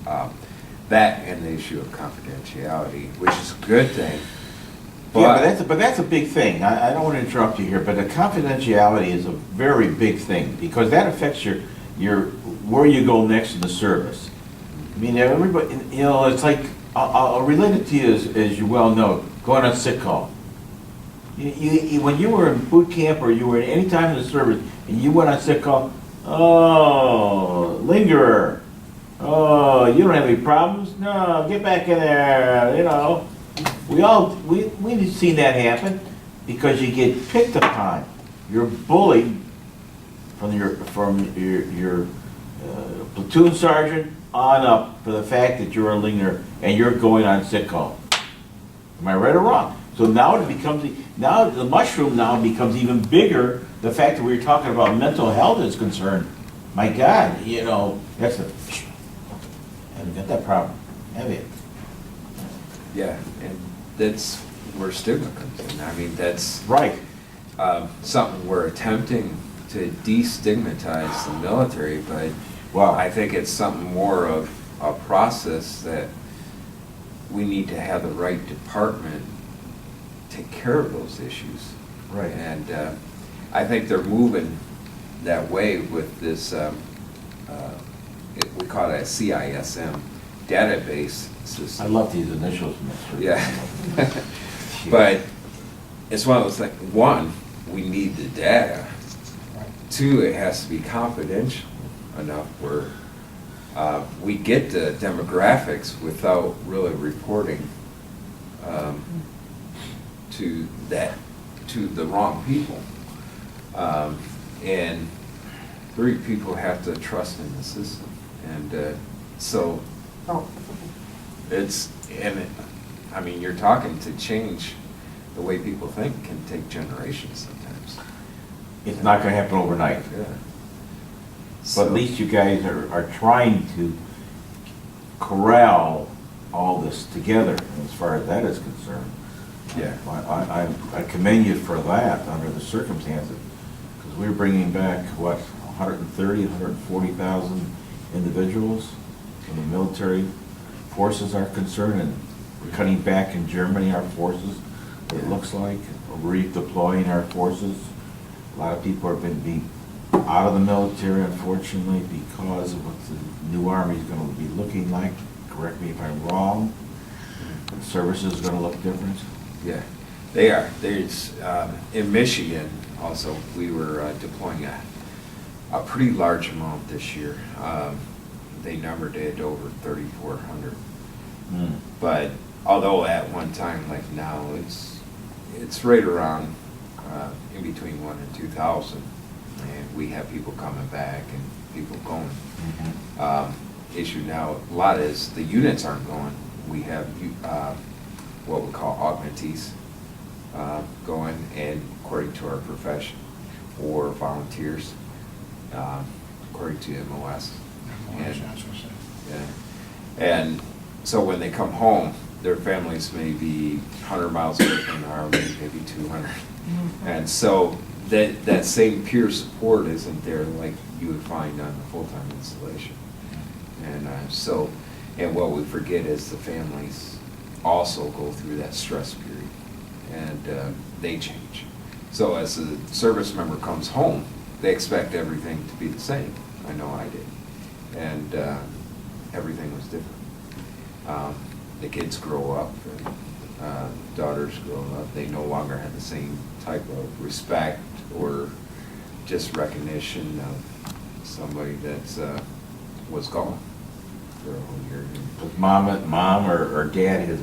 That and the issue of confidentiality, which is a good thing. Yeah, but that's a big thing. I don't want to interrupt you here, but the confidentiality is a very big thing because that affects your where you go next in the service. I mean, everybody, you know, it's like I'll relate it to you as you well know, going on sick call. When you were in boot camp or you were at any time in the service and you went on sick call, oh, lingerer. Oh, you don't have any problems? No, get back in there, you know. We've seen that happen because you get picked upon. You're bullied from your platoon sergeant on up for the fact that you're a lingerer and you're going on sick call. Am I right or wrong? So now now the mushroom now becomes even bigger. The fact that we're talking about mental health is concerned. My God, you know, that's a haven't got that problem, have you? Yeah, and that's where stigma comes in. I mean, that's Right. something we're attempting to destigmatize the military, but Wow. I think it's something more of a process that we need to have the right department take care of those issues. Right. And I think they're moving that way with this, we call it a CISM database system. I love these initials, Mr. Yeah. But it's one of those things, one, we need the data. Two, it has to be confidential enough where we get the demographics without really reporting to the wrong people. And three, people have to trust in the system. And so I mean, you're talking to change the way people think can take generations sometimes. It's not gonna happen overnight. Yeah. But at least you guys are trying to corral all this together as far as that is concerned. Yeah. I commend you for that under the circumstances, because we're bringing back, what, 130, 140,000 individuals when the military forces are concerned, and we're cutting back in Germany our forces, it looks like, redeploying our forces. A lot of people have been out of the military, unfortunately, because of what the new army is going to be looking like. Correct me if I'm wrong. The service is going to look different. Yeah, they are. There's, in Michigan also, we were deploying a pretty large amount this year. They numbered it over 3,400. But although at one time, like now, it's right around in between 1,000 and 2,000. And we have people coming back and people going. Issue now, a lot is the units aren't going. We have what we call augmentees going, and according to our profession, or volunteers, according to MOS. Yeah. And so when they come home, their families may be 100 miles away from the Army, maybe 200. And so that same peer support isn't there like you would find on the full-time installation. And and what we forget is the families also go through that stress period, and they change. So as the service member comes home, they expect everything to be the same. I know I did. And everything was different. The kids grow up, and daughters grow up. They no longer have the same type of respect or just recognition of somebody that was gone for a whole year. Because mom or dad is,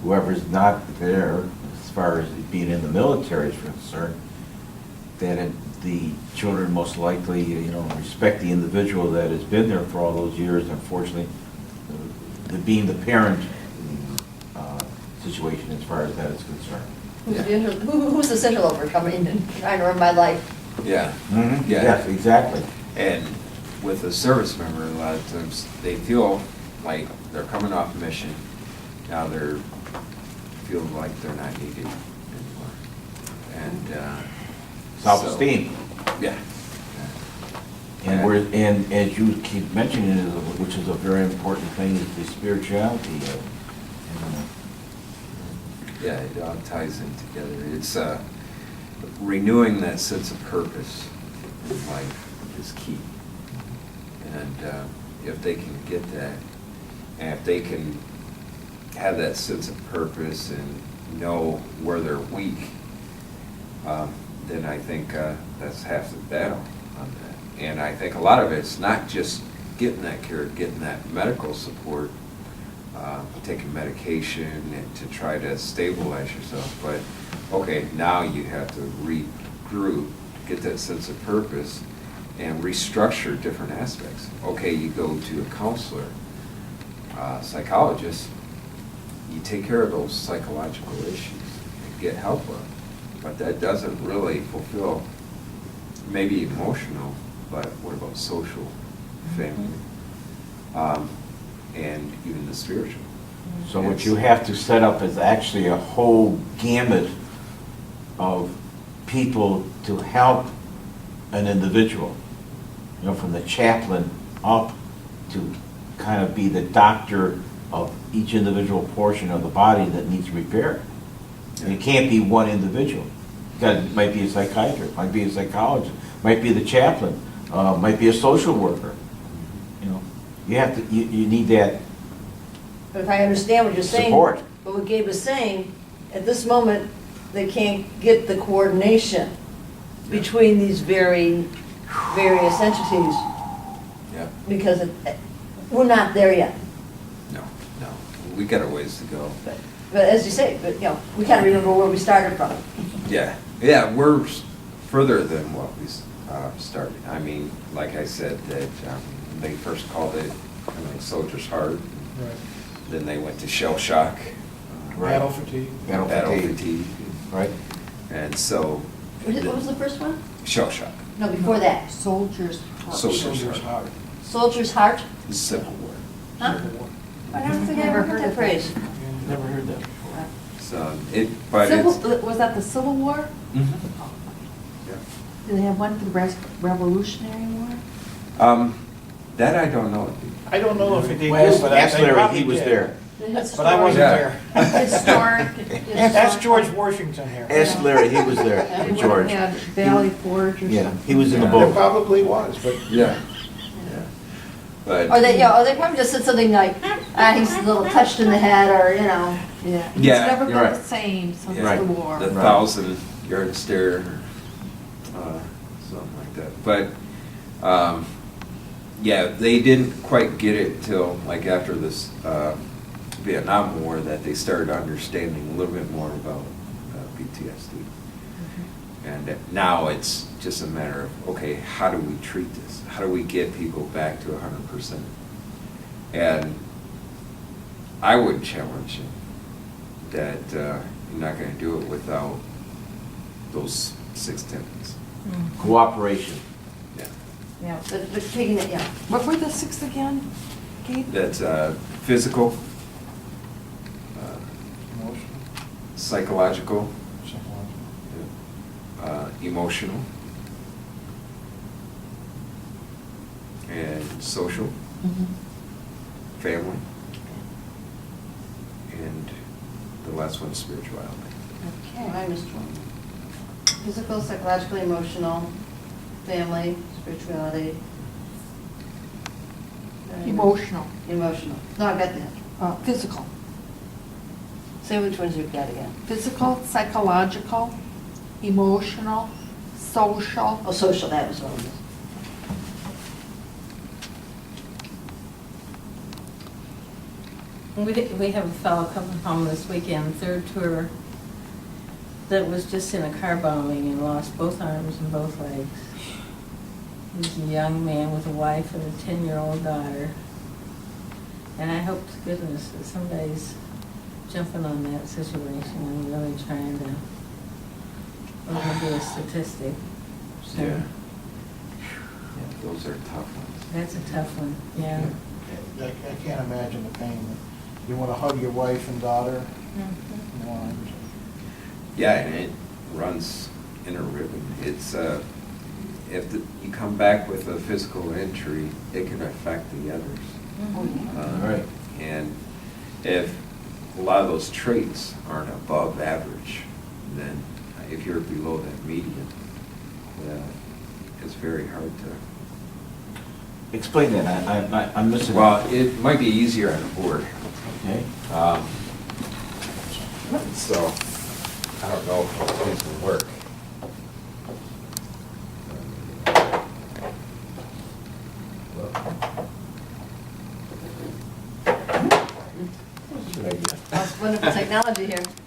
whoever's not there, as far as being in the military is concerned, that the children most likely, respect the individual that has been there for all those years. Unfortunately, being the parent situation as far as that is concerned. Who's this interloper coming in and trying to run my life? Yeah. Yeah. Yeah. Yes, exactly. And with a service member, a lot of times they feel like they're coming off mission. Now they're feel like they're not needed anymore. And Self-esteem. yeah. And and as you keep mentioning, which is a very important thing, is the spirituality of it. Yeah, it all ties in together. It's renewing that sense of purpose in life is key. And if they can get that, and if they can have that sense of purpose and know where they're weak, then I think that's half the battle on that. And I think a lot of it's not just getting that care, getting that medical support, taking medication and to try to stabilize yourself, but okay, now you have to regroup, get that sense of purpose, and restructure different aspects. Okay, you go to a counselor, psychologist, you take care of those psychological issues and get help with them, but that doesn't really fulfill maybe emotional, but what about social, family, and even the spiritual. So what you have to set up is actually a whole gamut of people to help an individual, you know, from the chaplain up to kind of be the doctor of each individual portion of the body that needs repair. And it can't be one individual. It might be a psychiatrist, might be a psychologist, might be the chaplain, might be a social worker. You know, you have to, you need that But if I understand what you're saying. support. But what Gabe is saying, at this moment, they can't get the coordination between these various entities Yeah, because we're not there yet. no, we got a ways to go. But as you say, but, you know, we kind of remember where we started from. Yeah, we're further than what we started. I mean, like I said, that they first called it kind of like soldier's heart. Right. Then they went to shell shock. Right. Battle fatigue. Battle fatigue. Right? And so. What was the first one? Shell shock. No, before that. Soldiers. Soldier's heart. Soldier's heart? The Civil War. Huh? Civil War. I don't think I ever heard that phrase. Yeah. Never heard that before. So but it's. Was that the Civil War? Mhm. Yeah. Did they have one for the Revolutionary War? That I don't know. I don't know if it did, Well, but ask they Larry, probably he was did. there. But I wasn't Yeah. there. Historic. That's George Washington here. Ask Larry, he was there, They George. would've had Valley Forge or Yeah, something. he was in the Yeah. There boat. probably was, but Yeah. But. Or they, or they probably just said something like, he's a little touched in the head, or, you know. Yeah. It's Yeah, never you're been right. the same since Yeah, the war. The Right. 1,000-yard stare, something like that. But, yeah, they didn't quite get it till like after this Vietnam War that they started understanding a little bit more about PTSD. And now it's just a matter of, okay, how do we treat this? How do we get people back to 100%? And I would challenge you that you're not going to do it without those 6 tenets. Cooperation. Yeah. Yeah. But taking it, yeah. What were the 6 again, Gabe? That's physical, emotional, psychological, psychological. emotional, and social, family, and the last one is spirituality. Okay, I missed one. Physical, psychological, emotional, family, spirituality. Emotional. Emotional. No, I got that. Physical. Say which ones you've got again. Physical, psychological, emotional, social. Oh, social, that was what it was. We have a fellow coming home this weekend, third tour, that was just in a car bombing and lost both arms and both legs. He's a young man with a wife and a 10-year-old daughter. And I hope to goodness that somebody's jumping on that situation and really trying to, we're gonna be a statistic. So Yeah. Yeah, those are tough ones. that's a tough one, yeah. I can't imagine the pain. You want to hug your wife and daughter in arms. Yeah, and it runs in a ribbon. It's if you come back with a physical injury, it can affect the others. Oh, yeah. Uh, Right. And if a lot of those traits aren't above average, then if you're below that median, it's very hard to. Explain that, I'm missing. Well, it might be easier on the board. Okay. So, I don't know if things will work. Good idea. That's wonderful technology here.